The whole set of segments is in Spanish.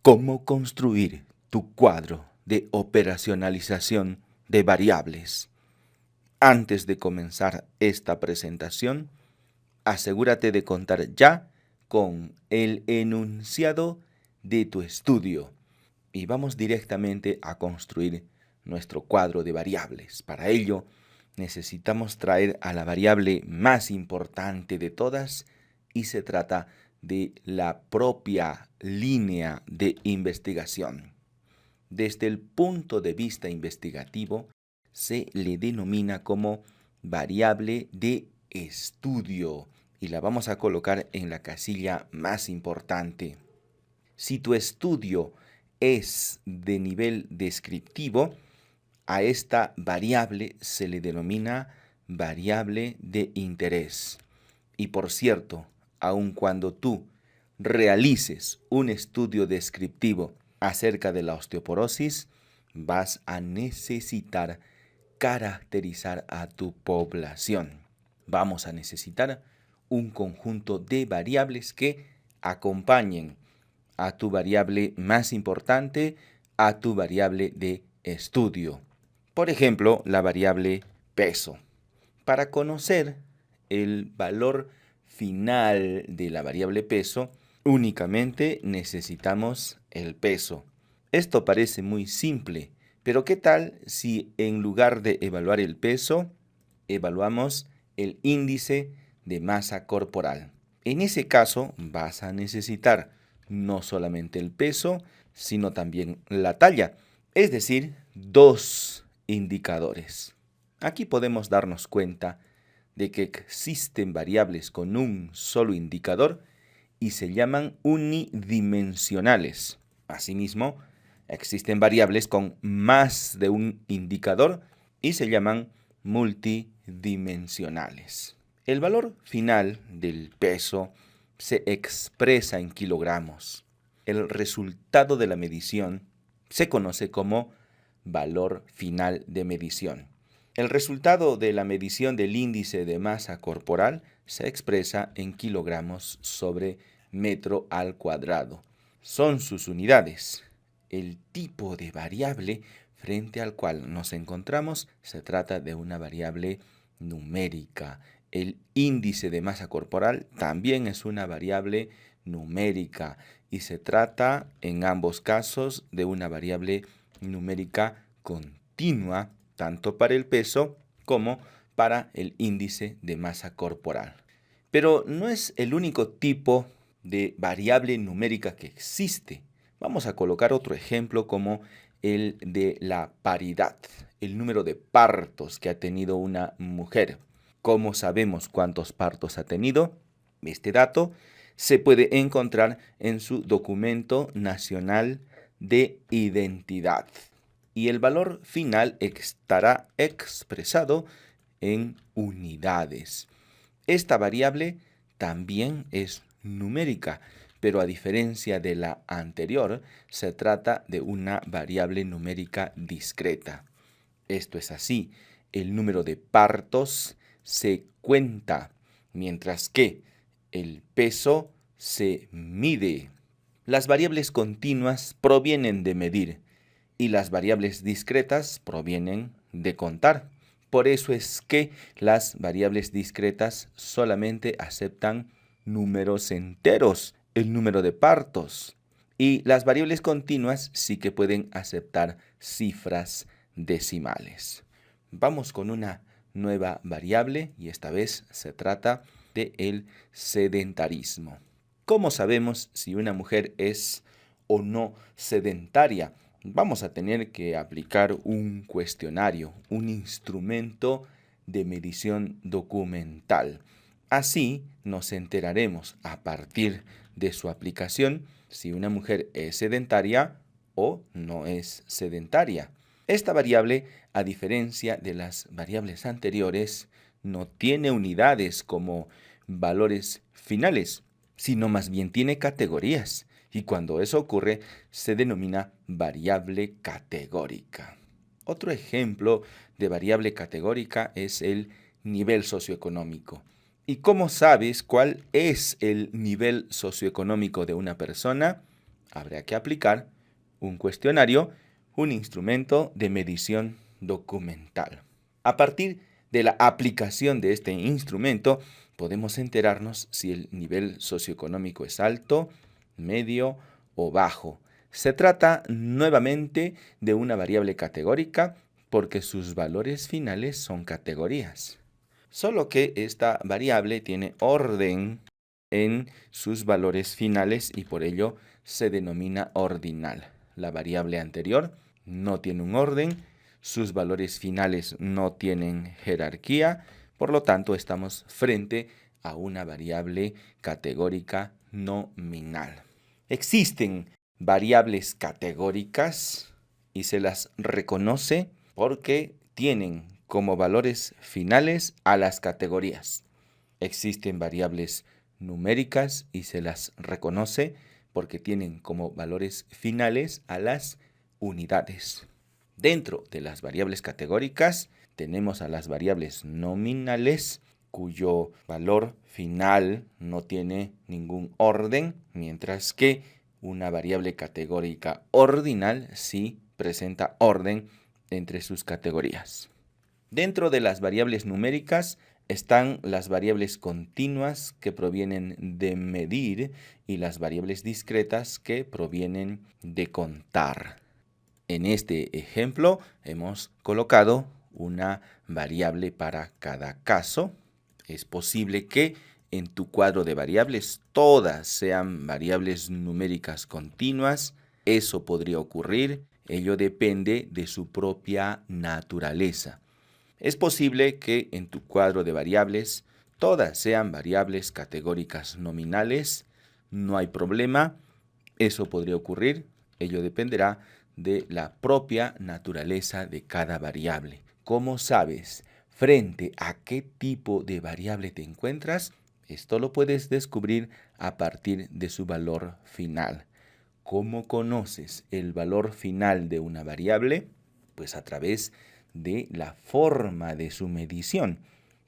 ¿Cómo construir tu cuadro de operacionalización de variables? Antes de comenzar esta presentación, asegúrate de contar ya con el enunciado de tu estudio y vamos directamente a construir nuestro cuadro de variables. Para ello, necesitamos traer a la variable más importante de todas y se trata de la propia línea de investigación. Desde el punto de vista investigativo, se le denomina como variable de estudio y la vamos a colocar en la casilla más importante. Si tu estudio es de nivel descriptivo, a esta variable se le denomina variable de interés. Y por cierto, aun cuando tú realices un estudio descriptivo acerca de la osteoporosis, vas a necesitar caracterizar a tu población. Vamos a necesitar un conjunto de variables que acompañen a tu variable más importante, a tu variable de estudio. Por ejemplo, la variable peso. Para conocer el valor final de la variable peso, únicamente necesitamos el peso. Esto parece muy simple, pero ¿qué tal si en lugar de evaluar el peso, evaluamos el índice de masa corporal? En ese caso vas a necesitar no solamente el peso, sino también la talla, es decir, dos indicadores. Aquí podemos darnos cuenta de que existen variables con un solo indicador y se llaman unidimensionales. Asimismo, existen variables con más de un indicador y se llaman multidimensionales. El valor final del peso se expresa en kilogramos. El resultado de la medición se conoce como valor final de medición. El resultado de la medición del índice de masa corporal se expresa en kilogramos sobre metro al cuadrado. Son sus unidades. El tipo de variable frente al cual nos encontramos se trata de una variable numérica. El índice de masa corporal también es una variable numérica y se trata en ambos casos de una variable numérica continua, tanto para el peso como para el índice de masa corporal. Pero no es el único tipo de variable numérica que existe. Vamos a colocar otro ejemplo como el de la paridad, el número de partos que ha tenido una mujer. ¿Cómo sabemos cuántos partos ha tenido? Este dato se puede encontrar en su documento nacional de identidad y el valor final estará expresado en unidades. Esta variable también es numérica, pero a diferencia de la anterior, se trata de una variable numérica discreta. Esto es así, el número de partos se cuenta, mientras que el peso se mide. Las variables continuas provienen de medir y las variables discretas provienen de contar. Por eso es que las variables discretas solamente aceptan números enteros, el número de partos. Y las variables continuas sí que pueden aceptar cifras decimales. Vamos con una nueva variable y esta vez se trata de el sedentarismo. ¿Cómo sabemos si una mujer es o no sedentaria? Vamos a tener que aplicar un cuestionario, un instrumento de medición documental. Así nos enteraremos a partir de su aplicación si una mujer es sedentaria o no es sedentaria. Esta variable, a diferencia de las variables anteriores, no tiene unidades como valores finales, sino más bien tiene categorías. Y cuando eso ocurre, se denomina variable categórica. Otro ejemplo de variable categórica es el nivel socioeconómico. ¿Y cómo sabes cuál es el nivel socioeconómico de una persona? habrá que aplicar un cuestionario, un instrumento de medición documental. A partir de la aplicación de este instrumento, podemos enterarnos si el nivel socioeconómico es alto, medio o bajo. Se trata nuevamente de una variable categórica porque sus valores finales son categorías. Solo que esta variable tiene orden en sus valores finales y por ello se denomina ordinal. La variable anterior no tiene un orden, sus valores finales no tienen jerarquía, por lo tanto estamos frente a una variable categórica nominal. Existen variables categóricas y se las reconoce porque tienen como valores finales a las categorías. Existen variables numéricas y se las reconoce porque tienen como valores finales a las unidades. Dentro de las variables categóricas tenemos a las variables nominales cuyo valor final no tiene ningún orden, mientras que una variable categórica ordinal sí presenta orden entre sus categorías. Dentro de las variables numéricas están las variables continuas que provienen de medir y las variables discretas que provienen de contar. En este ejemplo hemos colocado una variable para cada caso. Es posible que en tu cuadro de variables todas sean variables numéricas continuas. Eso podría ocurrir. Ello depende de su propia naturaleza. Es posible que en tu cuadro de variables todas sean variables categóricas nominales. No hay problema. Eso podría ocurrir. Ello dependerá de la propia naturaleza de cada variable. ¿Cómo sabes frente a qué tipo de variable te encuentras? Esto lo puedes descubrir a partir de su valor final. ¿Cómo conoces el valor final de una variable? Pues a través de la forma de su medición.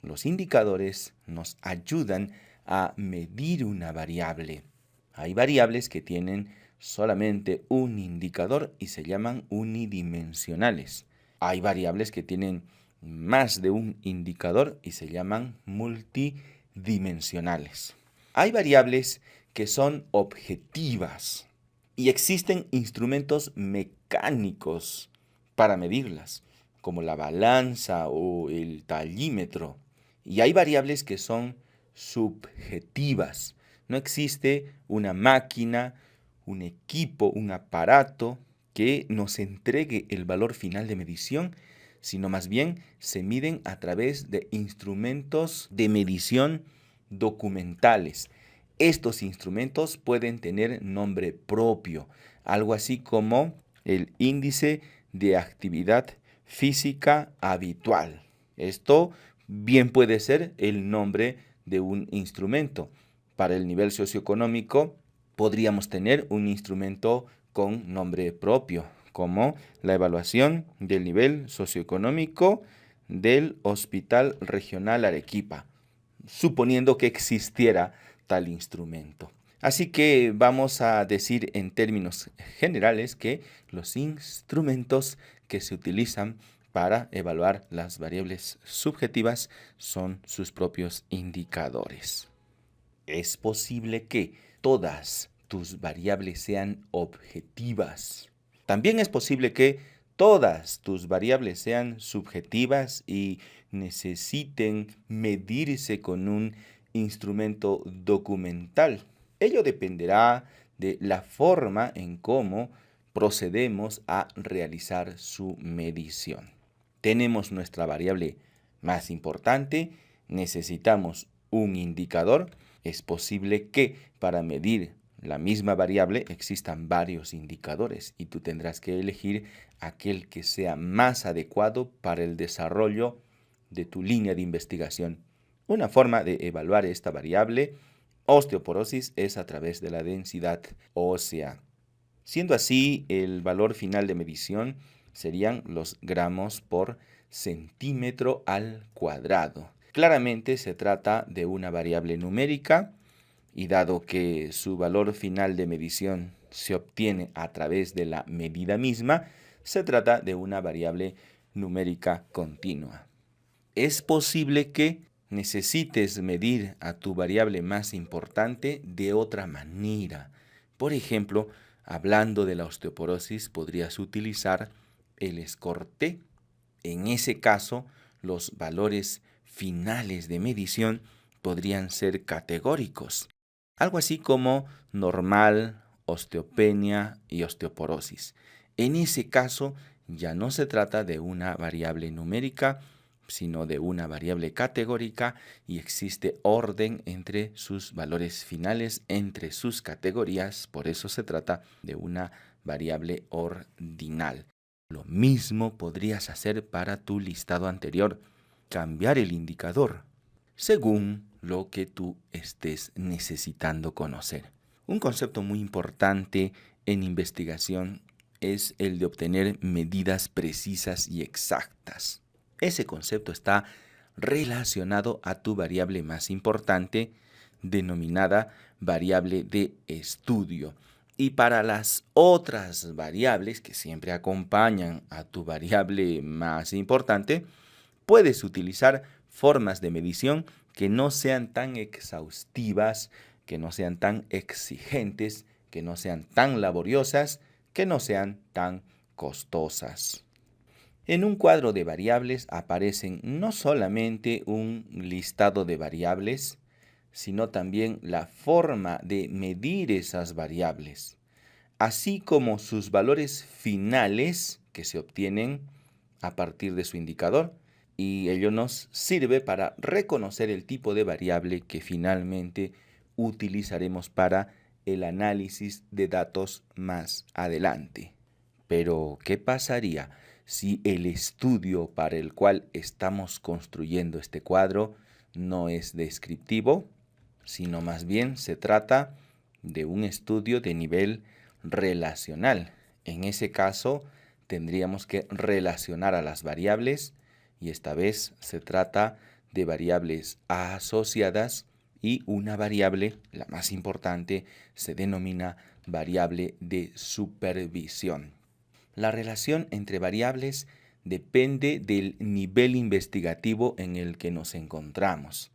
Los indicadores nos ayudan a medir una variable. Hay variables que tienen solamente un indicador y se llaman unidimensionales. Hay variables que tienen más de un indicador y se llaman multidimensionales. Hay variables que son objetivas y existen instrumentos mecánicos para medirlas, como la balanza o el tallímetro. Y hay variables que son subjetivas. No existe una máquina, un equipo, un aparato que nos entregue el valor final de medición, sino más bien se miden a través de instrumentos de medición documentales. Estos instrumentos pueden tener nombre propio, algo así como el índice de actividad física habitual. Esto bien puede ser el nombre de un instrumento. Para el nivel socioeconómico podríamos tener un instrumento con nombre propio, como la evaluación del nivel socioeconómico del Hospital Regional Arequipa, suponiendo que existiera tal instrumento. Así que vamos a decir en términos generales que los instrumentos que se utilizan para evaluar las variables subjetivas son sus propios indicadores. Es posible que todas tus variables sean objetivas. También es posible que todas tus variables sean subjetivas y necesiten medirse con un instrumento documental. Ello dependerá de la forma en cómo procedemos a realizar su medición. Tenemos nuestra variable más importante, necesitamos un indicador. Es posible que para medir la misma variable existan varios indicadores y tú tendrás que elegir aquel que sea más adecuado para el desarrollo de tu línea de investigación. Una forma de evaluar esta variable osteoporosis es a través de la densidad ósea. Siendo así, el valor final de medición serían los gramos por centímetro al cuadrado. Claramente se trata de una variable numérica y dado que su valor final de medición se obtiene a través de la medida misma, se trata de una variable numérica continua. Es posible que necesites medir a tu variable más importante de otra manera. Por ejemplo, hablando de la osteoporosis, podrías utilizar el score T. En ese caso, los valores finales de medición podrían ser categóricos, algo así como normal, osteopenia y osteoporosis. En ese caso, ya no se trata de una variable numérica, sino de una variable categórica y existe orden entre sus valores finales, entre sus categorías, por eso se trata de una variable ordinal. Lo mismo podrías hacer para tu listado anterior, cambiar el indicador según lo que tú estés necesitando conocer. Un concepto muy importante en investigación es el de obtener medidas precisas y exactas. Ese concepto está relacionado a tu variable más importante, denominada variable de estudio. Y para las otras variables que siempre acompañan a tu variable más importante, puedes utilizar formas de medición que no sean tan exhaustivas, que no sean tan exigentes, que no sean tan laboriosas, que no sean tan costosas. En un cuadro de variables aparecen no solamente un listado de variables, sino también la forma de medir esas variables, así como sus valores finales que se obtienen a partir de su indicador, y ello nos sirve para reconocer el tipo de variable que finalmente utilizaremos para el análisis de datos más adelante. Pero, ¿qué pasaría si el estudio para el cual estamos construyendo este cuadro no es descriptivo, sino más bien se trata de un estudio de nivel relacional? En ese caso, tendríamos que relacionar a las variables y esta vez se trata de variables asociadas y una variable, la más importante, se denomina variable de supervisión. La relación entre variables depende del nivel investigativo en el que nos encontramos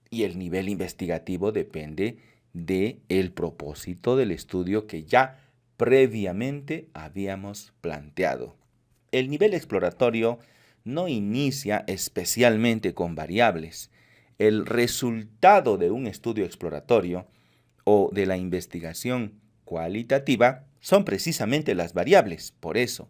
y el nivel investigativo depende del propósito del estudio que ya previamente habíamos planteado. El nivel exploratorio no inicia especialmente con variables. El resultado de un estudio exploratorio o de la investigación cualitativa son precisamente las variables. Por eso,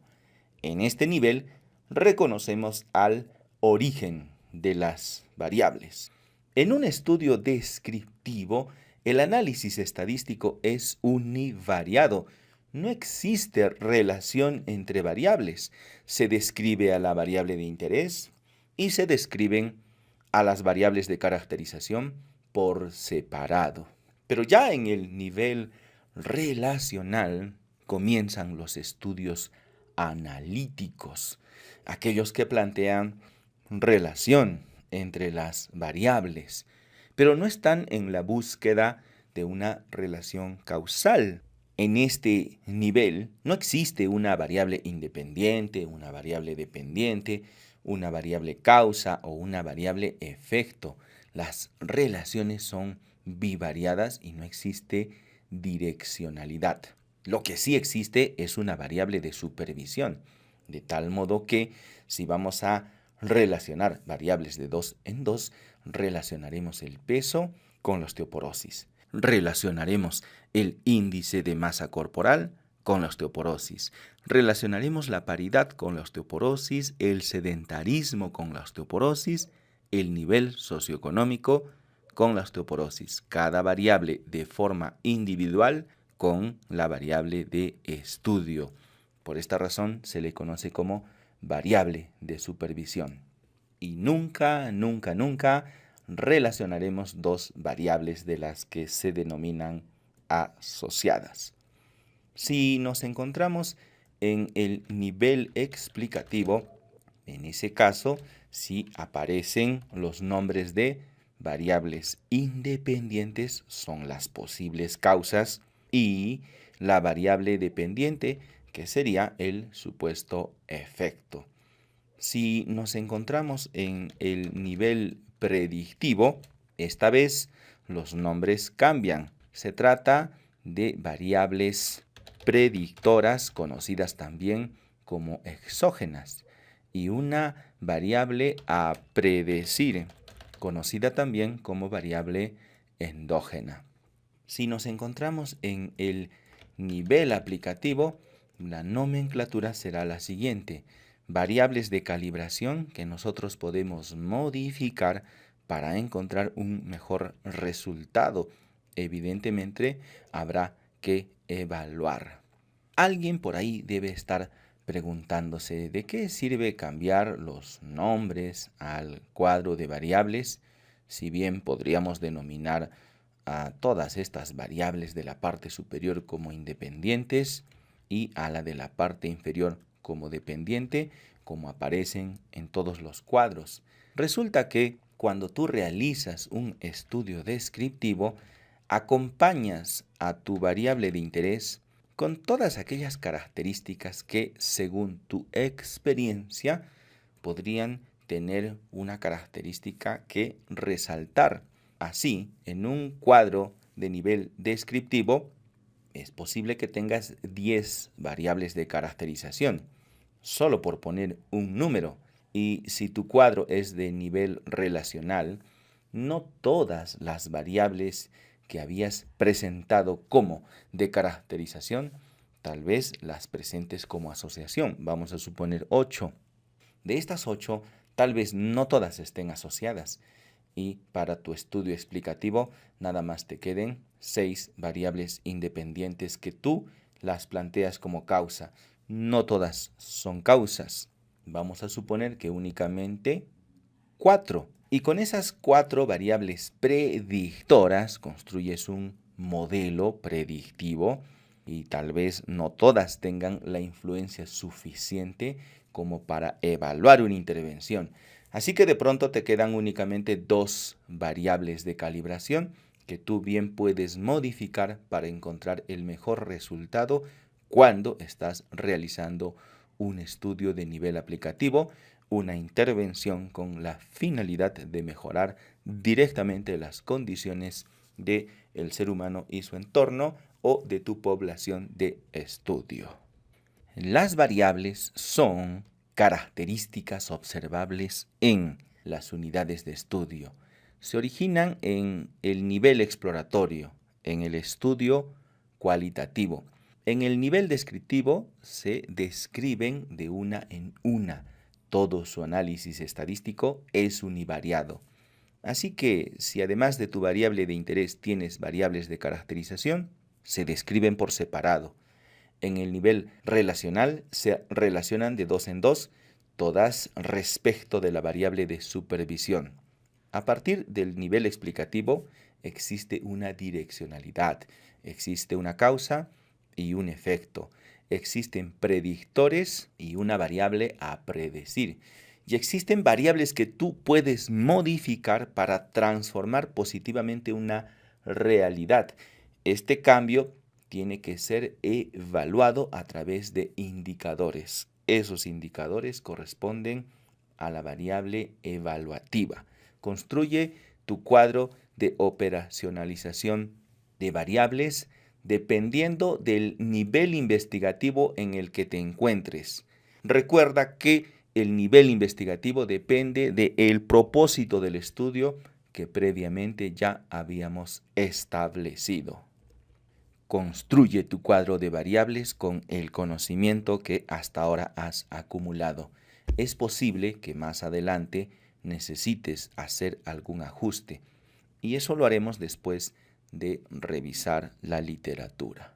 en este nivel reconocemos al origen de las variables. En un estudio descriptivo, el análisis estadístico es univariado. No existe relación entre variables. Se describe a la variable de interés y se describen a las variables de caracterización por separado. Pero ya en el nivel relacional comienzan los estudios analíticos, aquellos que plantean relación entre las variables, pero no están en la búsqueda de una relación causal. En este nivel no existe una variable independiente, una variable dependiente, una variable causa o una variable efecto. Las relaciones son bivariadas y no existe direccionalidad. Lo que sí existe es una variable de supervisión, de tal modo que si vamos a relacionar variables de 2 en 2, relacionaremos el peso con la osteoporosis. Relacionaremos el índice de masa corporal con la osteoporosis. Relacionaremos la paridad con la osteoporosis, el sedentarismo con la osteoporosis, el nivel socioeconómico con la osteoporosis. Cada variable de forma individual con la variable de estudio. Por esta razón se le conoce como variable de supervisión. Y nunca relacionaremos dos variables de las que se denominan asociadas. Si nos encontramos en el nivel explicativo, en ese caso, si aparecen los nombres de variables independientes, son las posibles causas, y la variable dependiente, que sería el supuesto efecto. Si nos encontramos en el nivel predictivo, esta vez los nombres cambian. Se trata de variables predictoras, conocidas también como exógenas, y una variable a predecir, conocida también como variable endógena. Si nos encontramos en el nivel aplicativo, la nomenclatura será la siguiente: variables de calibración que nosotros podemos modificar para encontrar un mejor resultado. Evidentemente, habrá que evaluar. Alguien por ahí debe estar preguntándose de qué sirve cambiar los nombres al cuadro de variables, si bien podríamos denominar a todas estas variables de la parte superior como independientes y a la de la parte inferior como dependiente, como aparecen en todos los cuadros. Resulta que cuando tú realizas un estudio descriptivo, acompañas a tu variable de interés con todas aquellas características que, según tu experiencia, podrían tener una característica que resaltar. Así, en un cuadro de nivel descriptivo, es posible que tengas 10 variables de caracterización, solo por poner un número. Y si tu cuadro es de nivel relacional, no todas las variables que habías presentado como de caracterización, tal vez las presentes como asociación. Vamos a suponer 8. De estas 8, tal vez no todas estén asociadas. Y para tu estudio explicativo, nada más te queden 6 variables independientes que tú las planteas como causa. No todas son causas. Vamos a suponer que únicamente 4. Y con esas 4 variables predictoras construyes un modelo predictivo y tal vez no todas tengan la influencia suficiente como para evaluar una intervención. Así que de pronto te quedan únicamente 2 variables de calibración que tú bien puedes modificar para encontrar el mejor resultado cuando estás realizando un estudio de nivel aplicativo, una intervención con la finalidad de mejorar directamente las condiciones del ser humano y su entorno o de tu población de estudio. Las variables son características observables en las unidades de estudio. Se originan en el nivel exploratorio, en el estudio cualitativo. En el nivel descriptivo se describen de una en una. Todo su análisis estadístico es univariado. Así que si además de tu variable de interés tienes variables de caracterización, se describen por separado. En el nivel relacional se relacionan de 2 en 2, todas respecto de la variable de supervisión. A partir del nivel explicativo existe una direccionalidad, existe una causa y un efecto, existen predictores y una variable a predecir. Y existen variables que tú puedes modificar para transformar positivamente una realidad. Este cambio tiene que ser evaluado a través de indicadores. Esos indicadores corresponden a la variable evaluativa. Construye tu cuadro de operacionalización de variables dependiendo del nivel investigativo en el que te encuentres. Recuerda que el nivel investigativo depende del propósito del estudio que previamente ya habíamos establecido. Construye tu cuadro de variables con el conocimiento que hasta ahora has acumulado. Es posible que más adelante necesites hacer algún ajuste y eso lo haremos después de revisar la literatura.